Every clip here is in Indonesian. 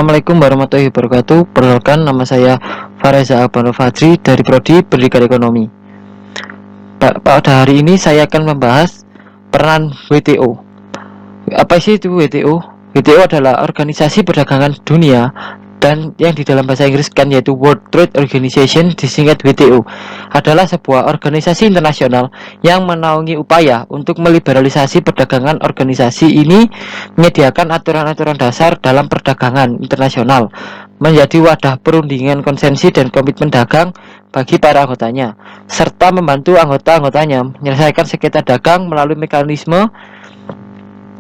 Assalamualaikum warahmatullahi wabarakatuh. Perkenalkan, nama saya Fareza Abano Fadri dari Prodi Pendidikan Ekonomi. Pada hari ini saya akan membahas peran WTO. Apa sih itu WTO? WTO adalah organisasi perdagangan dunia dan yang di dalam bahasa Inggris kan yaitu World Trade Organization, disingkat WTO, adalah sebuah organisasi internasional yang menaungi upaya untuk meliberalisasi perdagangan. Organisasi ini menyediakan aturan-aturan dasar dalam perdagangan internasional, menjadi wadah perundingan konsensi dan komitmen dagang bagi para anggotanya, serta membantu anggota-anggotanya menyelesaikan sengketa dagang melalui mekanisme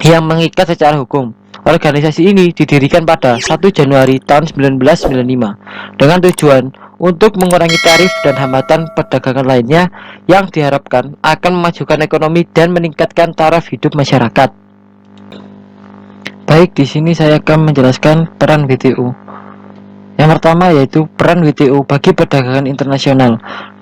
yang mengikat secara hukum. Organisasi ini didirikan pada 1 Januari tahun 1995 dengan tujuan untuk mengurangi tarif dan hambatan perdagangan lainnya yang diharapkan akan memajukan ekonomi dan meningkatkan taraf hidup masyarakat. Baik, di sini saya akan menjelaskan peran WTO. Yang pertama yaitu peran WTO bagi perdagangan internasional.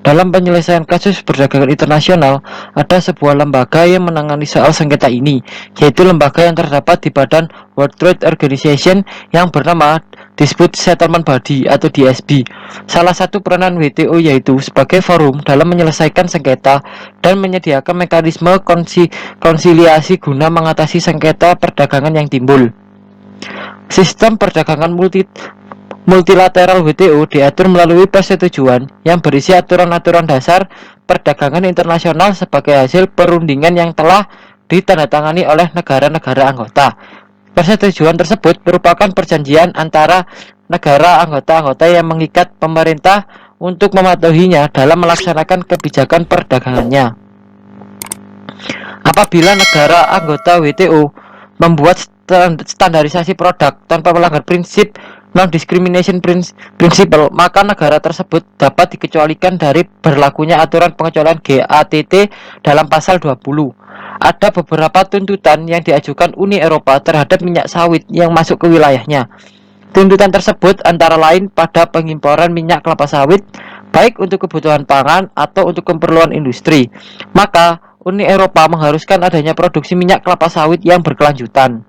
Dalam penyelesaian kasus perdagangan internasional, ada sebuah lembaga yang menangani soal sengketa ini, yaitu lembaga yang terdapat di badan World Trade Organization yang bernama Dispute Settlement Body atau DSB. Salah satu peranan WTO yaitu sebagai forum dalam menyelesaikan sengketa dan menyediakan mekanisme konsiliasi guna mengatasi sengketa perdagangan yang timbul. Sistem perdagangan multilateral WTO diatur melalui persetujuan yang berisi aturan-aturan dasar perdagangan internasional sebagai hasil perundingan yang telah ditandatangani oleh negara-negara anggota. Persetujuan tersebut merupakan perjanjian antara negara anggota-anggota yang mengikat pemerintah untuk mematuhinya dalam melaksanakan kebijakan perdagangannya. Apabila negara anggota WTO membuat standarisasi produk tanpa melanggar prinsip non-discrimination principle, maka negara tersebut dapat dikecualikan dari berlakunya aturan pengecualian GATT dalam pasal 20. Ada beberapa tuntutan yang diajukan Uni Eropa terhadap minyak sawit yang masuk ke wilayahnya. Tuntutan tersebut antara lain pada pengimporan minyak kelapa sawit, baik untuk kebutuhan pangan atau untuk keperluan industri. Maka Uni Eropa mengharuskan adanya produksi minyak kelapa sawit yang berkelanjutan.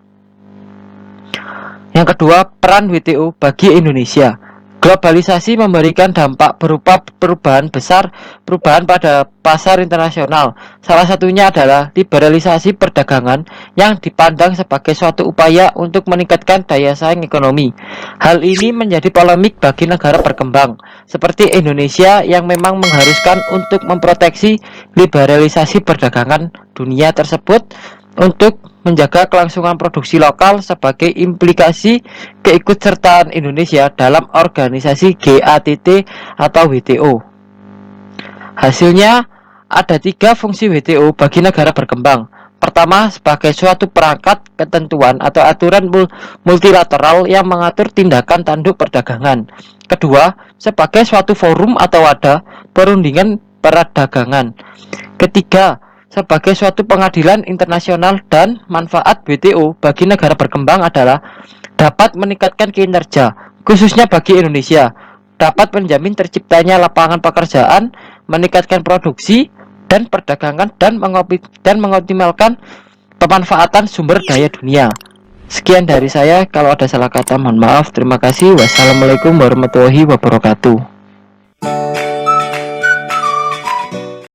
Yang kedua, peran WTO bagi Indonesia. Globalisasi memberikan dampak berupa perubahan pada pasar internasional. Salah satunya adalah liberalisasi perdagangan yang dipandang sebagai suatu upaya untuk meningkatkan daya saing ekonomi. Hal ini menjadi polemik bagi negara berkembang seperti Indonesia yang memang mengharuskan untuk memproteksi liberalisasi perdagangan dunia tersebut untuk menjaga kelangsungan produksi lokal sebagai implikasi keikutsertaan Indonesia dalam organisasi GATT atau WTO. Hasilnya, ada 3 fungsi WTO bagi negara berkembang. Pertama, sebagai suatu perangkat ketentuan atau aturan multilateral yang mengatur tindakan tanduk perdagangan. Kedua, sebagai suatu forum atau wadah perundingan perdagangan. Ketiga, sebagai suatu pengadilan internasional. Dan manfaat WTO bagi negara berkembang adalah dapat meningkatkan kinerja, khususnya bagi Indonesia, dapat menjamin terciptanya lapangan pekerjaan, meningkatkan produksi dan perdagangan, dan mengoptimalkan pemanfaatan sumber daya dunia. Sekian dari saya, kalau ada salah kata mohon maaf. Terima kasih. Wassalamualaikum warahmatullahi wabarakatuh.